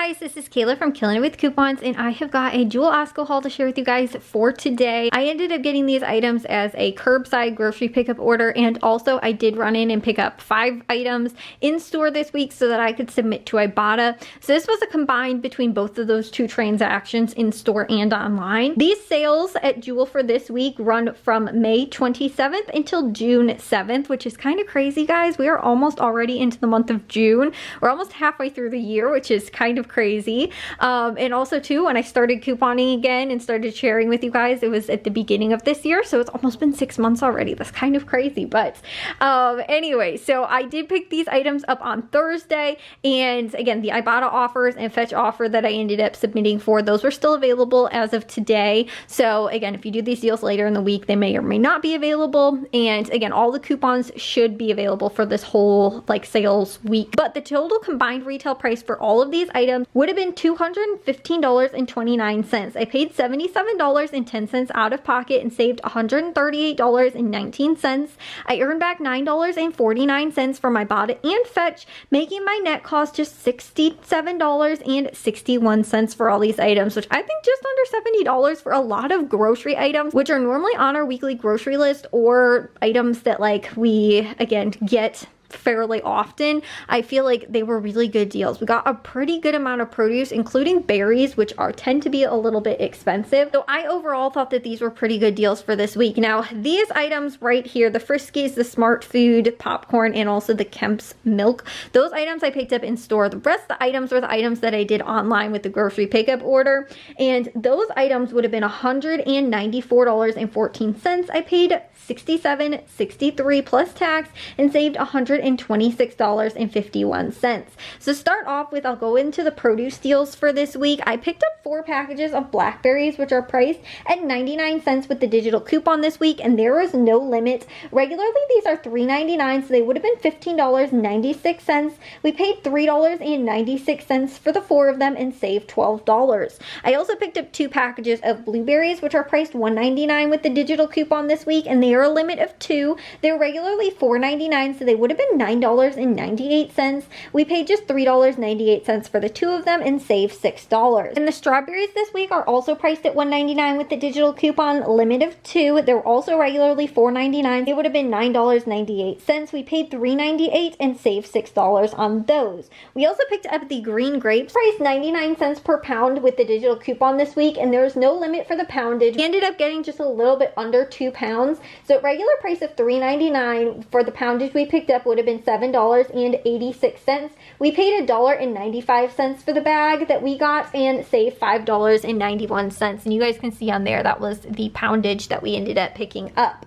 guys, this is Kayla from Killing It With Coupons, and I have got a Jewel-Osco haul to share with you guys for today. I ended up getting these items as a curbside grocery pickup order, and also I did run in and pick up 5 items in store this week so that I could submit to Ibotta. So this was a combined between both of those 2 transactions in store and online. These sales at Jewel for this week run from May 27th until June 7th, which is kind of crazy, guys. We are almost already into the month of June. We're almost halfway through the year, which is kind of crazy. And also too, when I started couponing again and started sharing with you guys, it was at the beginning of this year, so it's almost been 6 months already. That's kind of crazy. But anyway, so I did pick these items up on Thursday, and again, the Ibotta offers and Fetch offer that I ended up submitting for, those were still available as of today. So again, if you do these deals later in the week, they may or may not be available. And again, all the coupons should be available for this whole like sales week. But the total combined retail price for all of these items would have been $215.29. I paid $77.10 out of pocket and saved $138.19. I earned back $9.49 from Ibotta and Fetch, making my net cost just $67.61 for all these items, which I think just under $70 for a lot of grocery items, which are normally on our weekly grocery list, or items that like we again get fairly often. I feel like they were really good deals. We got a pretty good amount of produce, including berries, which tend to be a little bit expensive. So I overall thought that these were pretty good deals for this week. Now, these items right here, the Friskies, the Smart Food, popcorn, and also the Kemp's milk, those items I picked up in store. The rest of the items were the items that I did online with the grocery pickup order, and those items would have been $194.14. I paid $67.63 plus tax and saved $126.51. So start off with, I'll go into the produce deals for this week. I picked up 4 packages of blackberries, which are priced at 99 cents with the digital coupon this week, and there was no limit. Regularly, these are $3.99, so they would have been $15.96. We paid $3.96 for the 4 of them and saved $12. I also picked up 2 packages of blueberries, which are priced $1.99 with the digital coupon this week, and they are a limit of 2. They're regularly $4.99, so they would have been $9.98. We paid just $3.98 for the 2 of them and saved $6. And the strawberries this week are also priced at $1.99 with the digital coupon, limit of 2. They're also regularly $4.99. They would have been $9.98. We paid $3.98 and saved $6 on those. We also picked up the green grapes, priced 99 cents per pound with the digital coupon this week, and there's no limit for the poundage. We ended up getting just a little bit under 2 pounds. So at regular price of $3.99 for the poundage we picked up would have been $7.86. We paid $1.95 for the bag that we got and saved $5.91. And you guys can see on there, that was the poundage that we ended up picking up.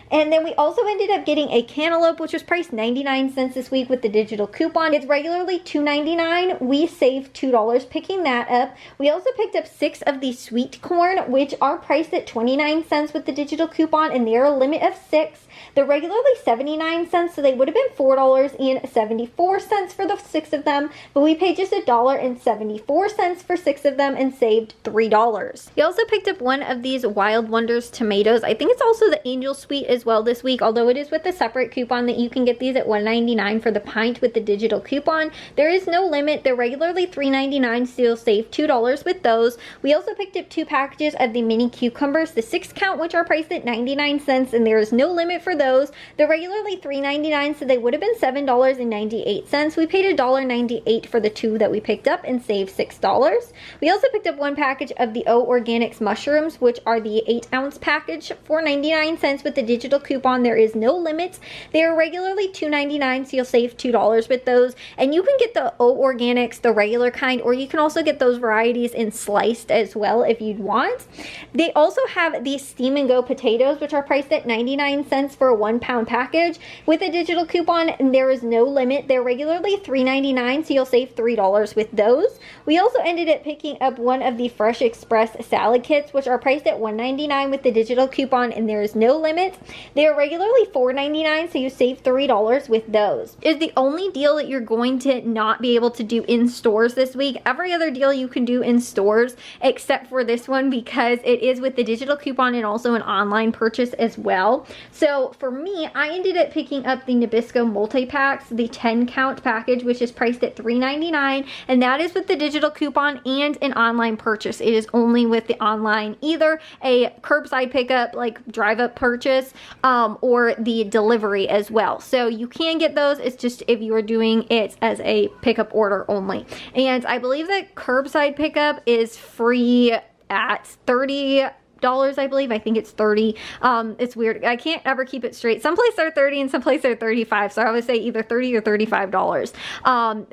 And then we also ended up getting a cantaloupe, which was priced 99 cents this week with the digital coupon. It's regularly $2.99. We saved $2 picking that up. We also picked up 6 of the sweet corn, which are priced at 29 cents with the digital coupon, and they're a limit of 6. They're regularly 79 cents, so they would have been $4.74 for the 6 of them, but we paid just $1.74 for 6 of them and saved $3. We also picked up one of these Wild Wonders tomatoes. I think it's also the Angel Sweet as well this week, although it is with a separate coupon that you can get these at $1.99 for the pint with the digital coupon. There is no limit. They're regularly $3.99, so you'll save $2 with those. We also picked up 2 packages of the mini cucumbers, the 6 count, which are priced at 99 cents, and there is no limit for those. They're regularly $3.99, so they would have been $7.98. We paid $1.98 for the 2 that we picked up and saved $6. We also picked up 1 package of the O Organics mushrooms, which are the 8-ounce package for 99 cents with the digital coupon. There is no limit. They are regularly $2.99, so you'll save $2 with those. And you can get the O Organics, the regular kind, or you can also get those varieties in sliced as well if you'd want. They also have the Steam and Go potatoes, which are priced at 99 cents for a 1-pound package with a digital coupon, and there is no limit. They're regularly $3.99, so you'll save $3 with those. We also ended up picking up one of the Fresh Express salad kits, which are priced at $1.99 with the digital coupon, and there is no limit. limit. They are regularly $4.99, so you save $3 with those. Is the only deal that you're going to not be able to do in stores this week. Every other deal you can do in stores except for this one, because it is with the digital coupon and also an online purchase as well. So for me, I ended up picking up the Nabisco multi-packs, the 10 count package, which is priced at $3.99, and that is with the digital coupon and an online purchase. It is only with the online, either a curbside pickup, like drive up purchase, or the delivery as well. So you can get those. It's just if you are doing it as a pickup order only. And I believe that curbside pickup is free at $30, I believe. I think it's 30. It's weird. I can't ever keep it straight. Some places are 30 and some places are 35. So I would say either 30 or $35.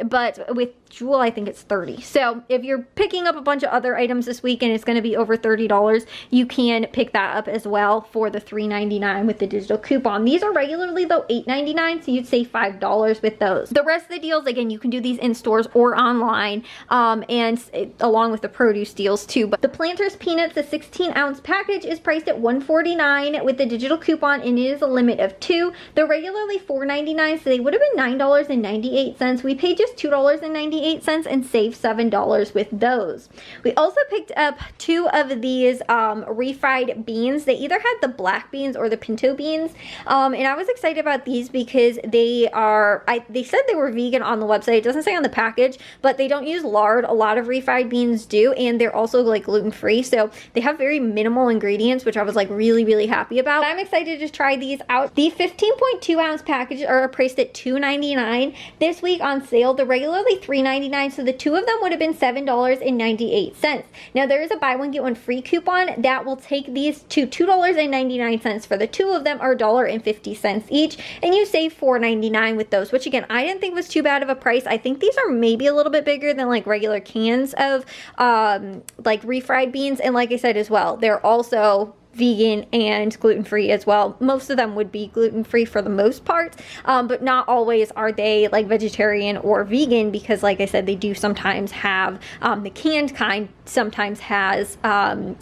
But with Jewel, I think it's 30. So if you're picking up a bunch of other items this week and it's going to be over $30, you can pick that up as well for the $3.99 with the digital coupon. These are regularly though $8.99, so you'd save $5 with those. The rest of the deals, again, you can do these in stores or online, along with the produce deals too. But the Planters Peanuts, the 16-ounce package, is priced at $1.49 with the digital coupon, and it is a limit of 2. They're regularly $4.99, so they would have been $9.98. We paid just $2.98 and saved $7 with those. We also picked up 2 of these refried beans. They either had the black beans or the pinto beans, and I was excited about these because they are, they said they were vegan on the website. It doesn't say on the package, but they don't use lard. A lot of refried beans do, and they're also like gluten-free, so they have very minimal ingredients, which I was like really happy about. I'm excited to try these out. The 15.2 ounce packages are priced at $2.99 this week on sale. They're regularly $3.99, so the 2 of them would have been $7.98. Now there is a buy one get one free coupon that will take these to $2.99 for the 2 of them, are $1.50 each, and you save $4.99 with those, which again I didn't think was too bad of a price. I think these are maybe a little bit bigger than like regular cans of like refried beans, and like I said as well, they're also vegan and gluten-free as well. Most of them would be gluten-free for the most part, but not always are they like vegetarian or vegan, because like I said, they do sometimes have the canned kind sometimes has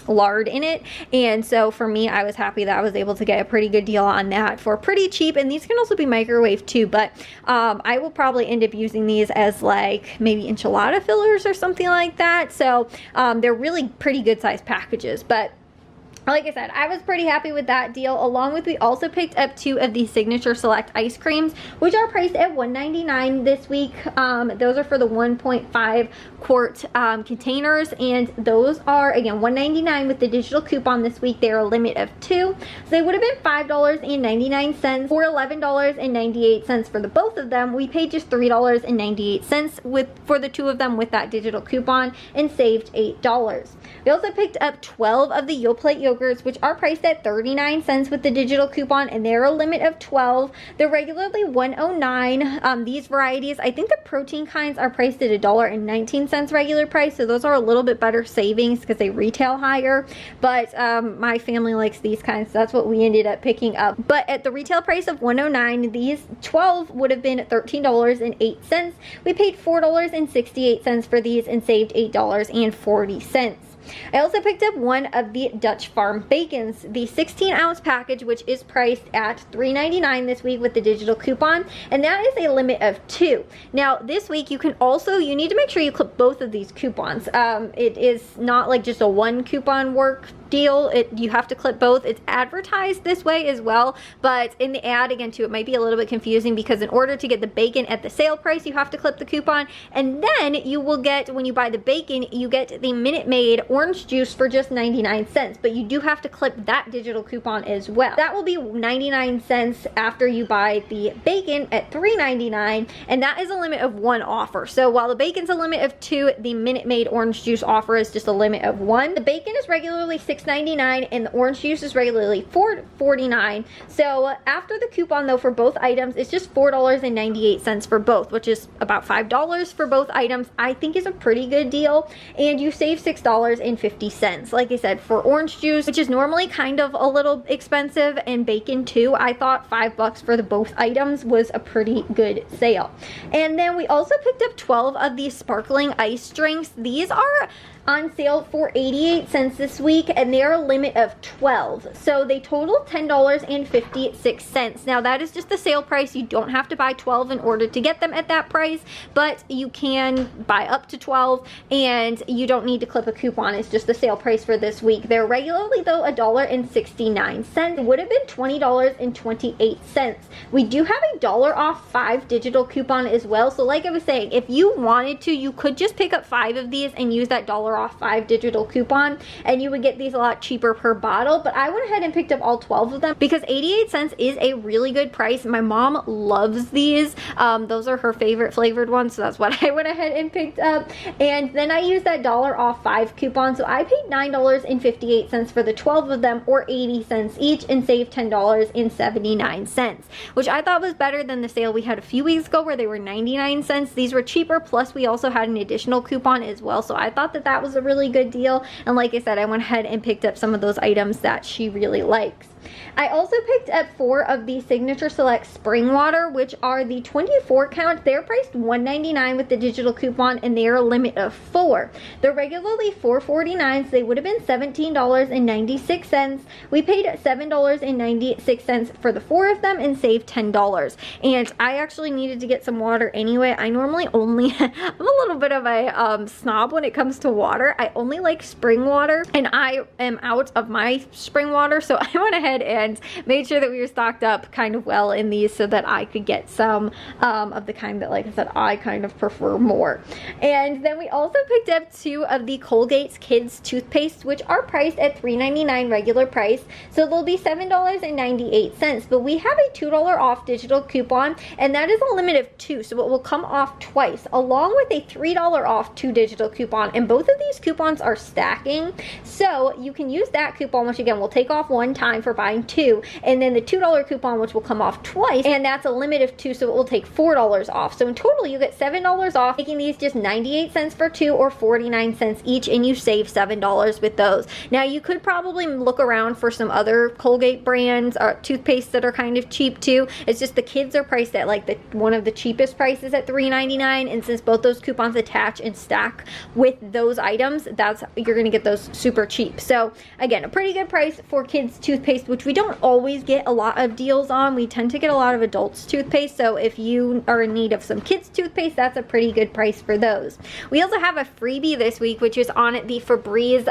lard in it. And so for me, I was happy that I was able to get a pretty good deal on that for pretty cheap. And these can also be microwaved too, but I will probably end up using these as like maybe enchilada fillers or something like that. So they're really pretty good sized packages. But like I said, I was pretty happy with that deal. Along with, we also picked up 2 of the Signature Select ice creams, which are priced at $1.99 this week. Those are for the 1.5 quart containers, and those are again $1.99 with the digital coupon this week. They're a limit of 2, so they would have been $5.99 or $11.98 for the both of them. We paid just $3.98 for the 2 of them with that digital coupon and saved $8. We also picked up 12 of the Yoplait yogurts, which are priced at 39 cents with the digital coupon, and they're a limit of 12. They're regularly $1.09. These varieties, I think the protein kinds are priced at $1.19 regular price, so those are a little bit better savings because they retail higher. But my family likes these kinds, so that's what we ended up picking up. But at the retail price of $1.09, these 12 would have been $13.08. We paid $4.68 for these and saved $8.40. I also picked up one of the Dutch Farm bacons, the 16-ounce package, which is priced at $3.99 this week with the digital coupon, and that is a limit of 2. Now this week you need to make sure you clip both of these coupons. It is not like just a one coupon work deal. You have to clip both. It's advertised this way as well, but in the ad again too, it might be a little bit confusing because in order to get the bacon at the sale price, you have to clip the coupon, and then you will get, when you buy the bacon, you get the Minute Maid orange juice for just 99 cents, but you do have to clip that digital coupon as well. That will be 99 cents after you buy the bacon at $3.99, and that is a limit of 1 offer. So while the bacon's a limit of 2, the Minute Maid orange juice offer is just a limit of 1. The bacon is regularly $6.99 and the orange juice is regularly $4.49. So after the coupon though, for both items, it's just $4.98 for both, which is about $5 for both items. I think is a pretty good deal, and you save $6.50. Like I said, for orange juice, which is normally kind of a little expensive, and bacon too, I thought $5 for the both items was a pretty good sale. And then we also picked up 12 of these sparkling ice drinks. These are on sale for 88 cents this week. and they're a limit of 12. So they total $10.56. Now that is just the sale price. You don't have to buy 12 in order to get them at that price, but you can buy up to 12 and you don't need to clip a coupon. It's just the sale price for this week. They're regularly though $1.69. It would have been $20.28. We do have a $1 off 5 digital coupon as well. So like I was saying, if you wanted to, you could just pick up 5 of these and use that $1 off 5 digital coupon and you would get these a lot cheaper per bottle. But I went ahead and picked up all 12 of them because 88 cents is a really good price. My mom loves these. Those are her favorite flavored ones, so that's what I went ahead and picked up. And then I used that $1 off 5 coupon, so I paid $9.58 for the 12 of them, or 80 cents each, and saved $10.79, which I thought was better than the sale we had a few weeks ago where they were 99 cents. These were cheaper, plus we also had an additional coupon as well, so I thought that that was a really good deal. And like I said, I went ahead and picked up some of those items that she really likes. I also picked up 4 of the Signature Select Spring Water, which are the 24 count. They're priced $1.99 with the digital coupon, and they are a limit of 4. They're regularly $4.49, so they would have been $17.96. We paid $7.96 for the 4 of them and saved $10. And I actually needed to get some water anyway. I normally only, I'm a little bit of a snob when it comes to water. I only like spring water, and I am out of my spring water, so I went ahead and made sure that we were stocked up kind of well in these so that I could get some of the kind that, like I said, I kind of prefer more. And then we also picked up 2 of the Colgate's Kids toothpaste, which are priced at $3.99 regular price, so they'll be $7.98. But we have a $2 off digital coupon, and that is a limit of 2, so it will come off twice, along with a $3 off 2 digital coupon. And both of these coupons are stacking, so you can use that coupon, which again will take off one time for buying 2, and then the $2 coupon, which will come off twice, and that's a limit of 2, so it will take $4 off. So in total you get $7 off, making these just 98 cents for 2, or 49 cents each, and you save $7 with those. Now you could probably look around for some other Colgate brands or toothpaste that are kind of cheap too. It's just the Kids are priced at like one of the cheapest prices at $3.99, and since both those coupons attach and stack with those items, you're gonna get those super cheap. So again, a pretty good price for Kids toothpaste, which we don't always get a lot of deals on. We tend to get a lot of adults toothpaste, so if you are in need of some kids toothpaste, that's a pretty good price for those. We also have a freebie this week, which is on the Febreze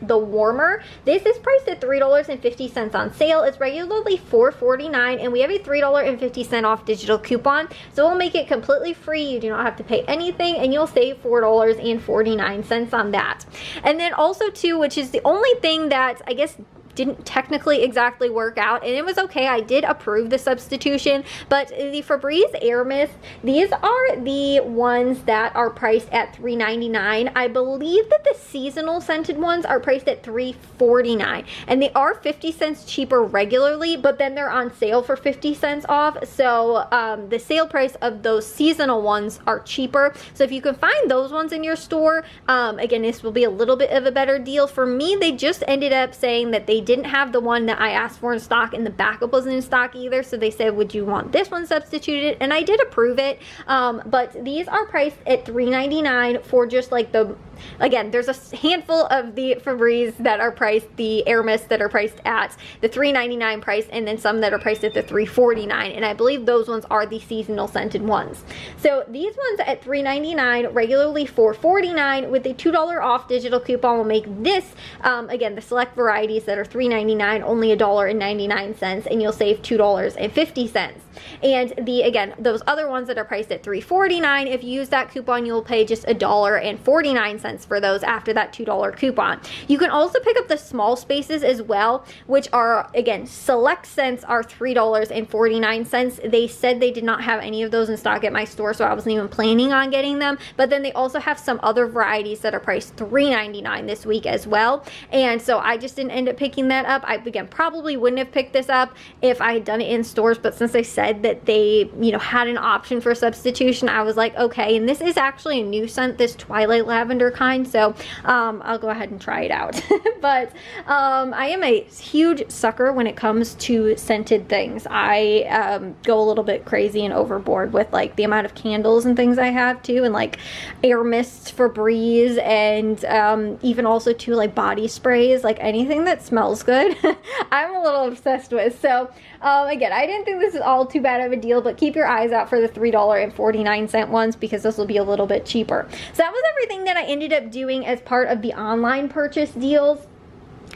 the warmer. This is priced at $3.50 on sale. It's regularly $4.49, and we have a $3.50 off digital coupon, so we'll make it completely free. You do not have to pay anything, and you'll save $4.49 on that. And then also too, which is the only thing that I guess didn't technically exactly work out, and it was okay. I did approve the substitution, but the Febreze Air Mist, these are the ones that are priced at $3.99. I believe that the seasonal scented ones are priced at $3.49, and they are 50 cents cheaper regularly, but then they're on sale for 50 cents off. So the sale price of those seasonal ones are cheaper. So if you can find those ones in your store, again, this will be a little bit of a better deal. For me, they just ended up saying that they didn't have the one that I asked for in stock, and the backup wasn't in stock either, so they said, would you want this one substituted? And I did approve it, but these are priced at $3.99 for just like again, there's a handful of the Febreze that are priced, the Air Mist that are priced at the $3.99 price, and then some that are priced at the $3.49, and I believe those ones are the seasonal scented ones. So these ones at $3.99, regularly $4.49, with a $2 off digital coupon will make this, again, the select varieties that are $3.99, only $1.99, and you'll save $2.50. And again, those other ones that are priced at $3.49, if you use that coupon, you'll pay just $1.49 for those after that $2 coupon. You can also pick up the small spaces as well, which are, again, select scents are $3.49. They said they did not have any of those in stock at my store, so I wasn't even planning on getting them, but then they also have some other varieties that are priced $3.99 this week as well, and so I just didn't end up picking that up. I, again, probably wouldn't have picked this up if I had done it in stores, but since they said said that they, you know, had an option for substitution, I was like, okay. And this is actually a new scent, this Twilight Lavender kind, so I'll go ahead and try it out. But I am a huge sucker when it comes to scented things. I go a little bit crazy and overboard with like the amount of candles and things I have too, and like air mists for breeze, and even also too like body sprays, like anything that smells good. I'm a little obsessed with. So again, I didn't think this is all too bad of a deal, but keep your eyes out for the $3.49 ones because this will be a little bit cheaper. So that was everything that I ended up doing as part of the online purchase deals.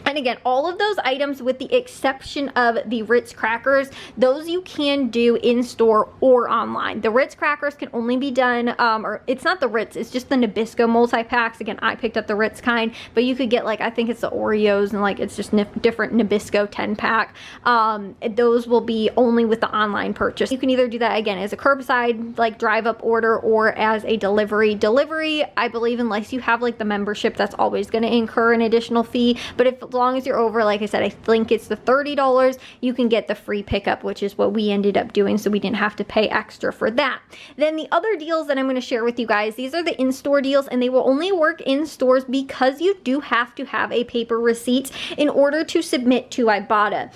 And again, all of those items with the exception of the Ritz crackers, those you can do in store or online. The Ritz crackers can only be done, or it's not the Ritz, it's just the Nabisco multi-packs. Again, I picked up the Ritz kind, but you could get like, I think it's the Oreos, and like it's just different Nabisco 10-pack. Those will be only with the online purchase. You can either do that again as a curbside, like drive-up order, or as a delivery. Delivery, I believe, unless you have like the membership, that's always going to incur an additional fee. But if as long as you're over, like I said, I think it's the $30, you can get the free pickup, which is what we ended up doing, so we didn't have to pay extra for that. Then the other deals that I'm going to share with you guys, these are the in-store deals, and they will only work in stores because you do have to have a paper receipt in order to submit to Ibotta.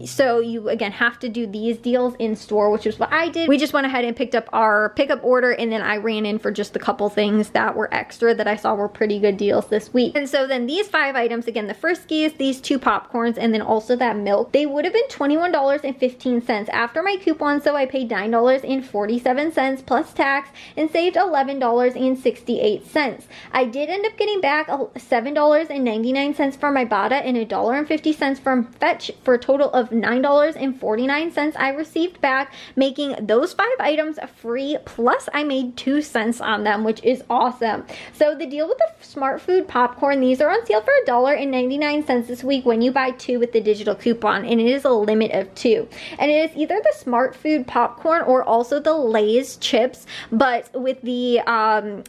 So you, again, have to do these deals in store, which is what I did. We just went ahead and picked up our pickup order, and then I ran in for just a couple things that were extra that I saw were pretty good deals this week. And so then these 5 items, again, the Friskies, these 2 popcorns, and then also that milk, they would have been $21.15. After my coupon, so I paid $9.47 plus tax and saved $11.68. I did end up getting back $7.99 from Ibotta and $1.50 from Fetch for a total of $9.49 I received back, making those 5 items free, plus I made 2 cents on them, which is awesome. So the deal with the Smart Food popcorn, these are on sale for $1.99 this week when you buy 2 with the digital coupon, and it is a limit of 2. And it is either the Smart Food popcorn or also the Lay's chips, but with the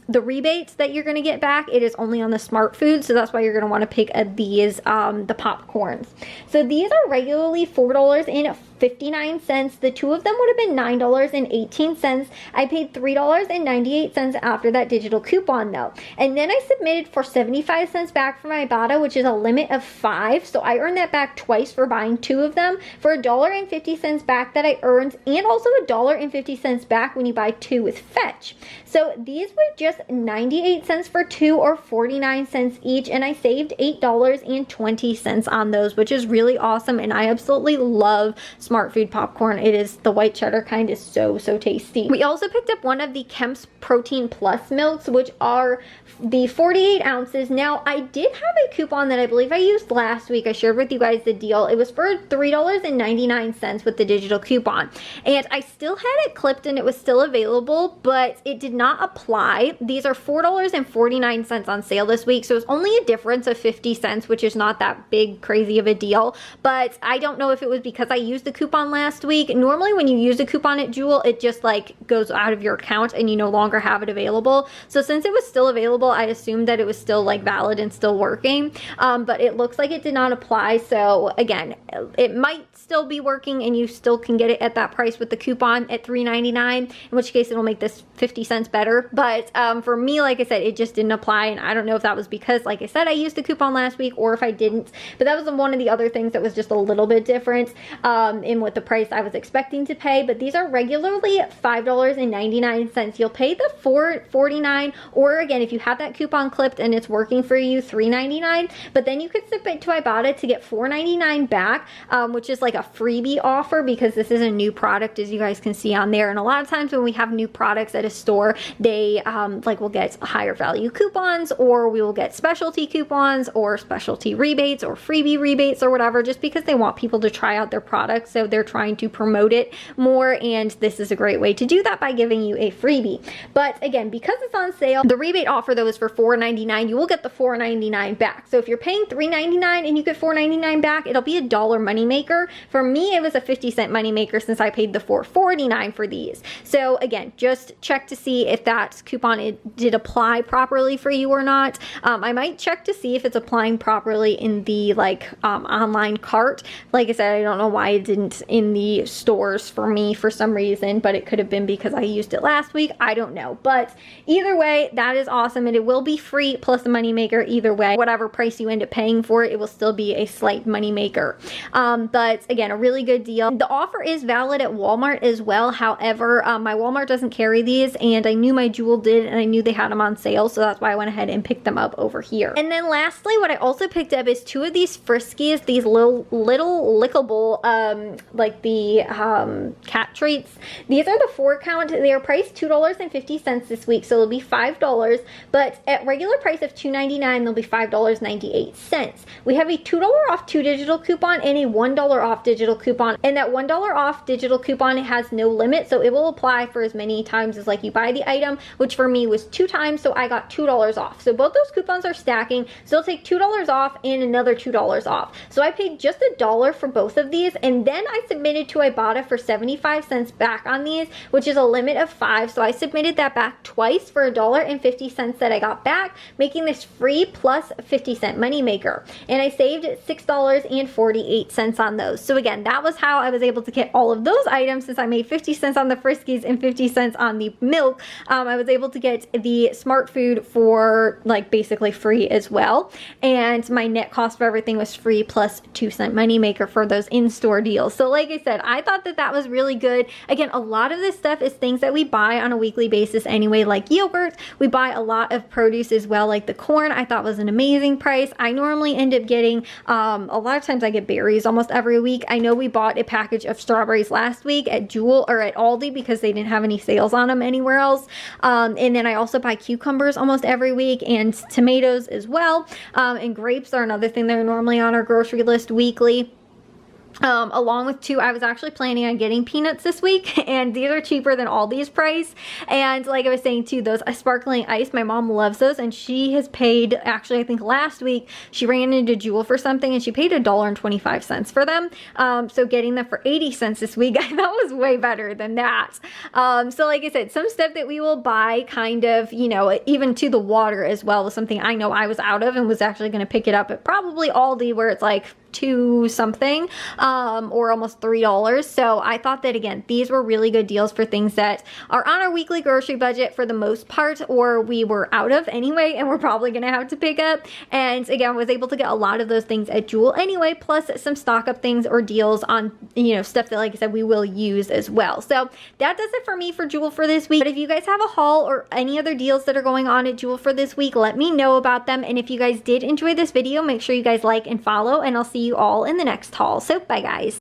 rebates that you're going to get back, it is only on the Smart Food, so that's why you're going to want to pick these the popcorns. So these are regularly $4.59. The 2 of them would have been $9.18. I paid $3.98 after that digital coupon though. And then I submitted for 75 cents back from Ibotta, which is a limit of 5. So I earned that back twice for buying 2 of them, for $1.50 back that I earned, and also $1.50 back when you buy 2 with Fetch. So these were just 98 cents for 2, or 49 cents each, and I saved $8.20 on those, which is really awesome. And I absolutely love Smart Food popcorn. It is the white cheddar kind, is so tasty. We also picked up one of the Kemp's Protein Plus milks, which are the 48 ounces. Now I did have a coupon that I believe I used last week. I shared with you guys the deal. It was for $3.99 with the digital coupon, and I still had it clipped and it was still available, but it did not apply. These are $4.49 on sale this week, so it's only a difference of 50 cents, which is not that big crazy of a deal. But I don't know if it was because I used the coupon last week. Normally when you use a coupon at Jewel, it just like goes out of your account and you no longer have it available. So since it was still available, I assumed that it was still like valid and still working, but it looks like it did not apply. So again, it might still be working and you still can get it at that price with the coupon at $3.99, in which case it'll make this 50 cents better. But for me, like I said, it just didn't apply, and I don't know if that was because, like I said, I used the coupon last week or if I didn't, but that was one of the other things that was just a little bit different in what the price I was expecting to pay. But these are regularly $5.99. You'll pay the $4.49, or again, if you have that coupon clipped and it's working for you, $3.99. But then you could submit to Ibotta to get $4.99 back, which is like a freebie offer because this is a new product, as you guys can see on there. And a lot of times when we have new products at a store, they like will get higher value coupons, or we will get specialty coupons or specialty rebates or freebie rebates or whatever, just because they want people to try out their products. So they're trying to promote it more, and this is a great way to do that by giving you a freebie. But again, because it's on sale, the rebate offer though is for $4.99. You will get the $4.99 back. So if you're paying $3.99 and you get $4.99 back, it'll be a $1 moneymaker. For me, it was a 50-cent moneymaker since I paid the $4.49 for these. So again, just check to see if that coupon did apply properly for you or not. I might check to see if it's applying properly in the like online cart. Like I said, I don't know why it didn't isn't in the stores for me for some reason, but it could have been because I used it last week. I don't know. But either way, that is awesome, and it will be free plus a moneymaker either way. Whatever price you end up paying for it, it will still be a slight moneymaker. But again, a really good deal. The offer is valid at Walmart as well. However, my Walmart doesn't carry these, and I knew my Jewel did, and I knew they had them on sale, so that's why I went ahead and picked them up over here. And then lastly, what I also picked up is 2 of these Friskies, these little lickable, like the cat treats. These are the 4 count. They are priced $2.50 this week, so it'll be $5, but at regular price of $2.99, they'll be $5.98. We have a $2 off 2 digital coupon and a $1 off digital coupon, and that $1 off digital coupon has no limit, so it will apply for as many times as like you buy the item, which for me was 2 times, so I got $2 off. So both those coupons are stacking, so they'll take $2 off and another $2 off. So I paid just $1 for both of these, and then I submitted to Ibotta for 75 cents back on these, which is a limit of 5, so I submitted that back twice for $1.50 that I got back, making this free plus 50-cent moneymaker. And I saved $6.48 on those. So again, that was how I was able to get all of those items. Since I made 50 cents on the Friskies and 50 cents on the milk, I was able to get the Smart Food for like basically free as well. And my net cost for everything was free plus 2-cent moneymaker for those in-store deals. So like I said, I thought that that was really good. Again, a lot of this stuff is things that we buy on a weekly basis anyway, like yogurt. We buy a lot of produce as well, like the corn I thought was an amazing price. I normally end up getting, a lot of times I get berries almost every week. I know we bought a package of strawberries last week at Jewel or at Aldi because they didn't have any sales on them anywhere else. And then I also buy cucumbers almost every week and tomatoes as well. And grapes are another thing that are normally on our grocery list weekly. Along with 2, I was actually planning on getting peanuts this week, and these are cheaper than Aldi's price. And like I was saying too, those sparkling ice, my mom loves those, and she has paid, actually I think last week she ran into Jewel for something and she paid $1.25 for them. So getting them for 80 cents this week, I thought was way better than that. So like I said, some stuff that we will buy kind of, you know, even to the water as well was something I know I was out of and was actually going to pick it up at probably Aldi, where it's like $2 something, or almost $3. So I thought that again, these were really good deals for things that are on our weekly grocery budget for the most part, or we were out of anyway and we're probably gonna have to pick up. And again, was able to get a lot of those things at Jewel anyway, plus some stock up things or deals on, you know, stuff that like I said we will use as well. So that does it for me for Jewel for this week. But if you guys have a haul or any other deals that are going on at Jewel for this week, let me know about them. And if you guys did enjoy this video, make sure you guys like and follow, and I'll see you all in the next haul. So bye guys.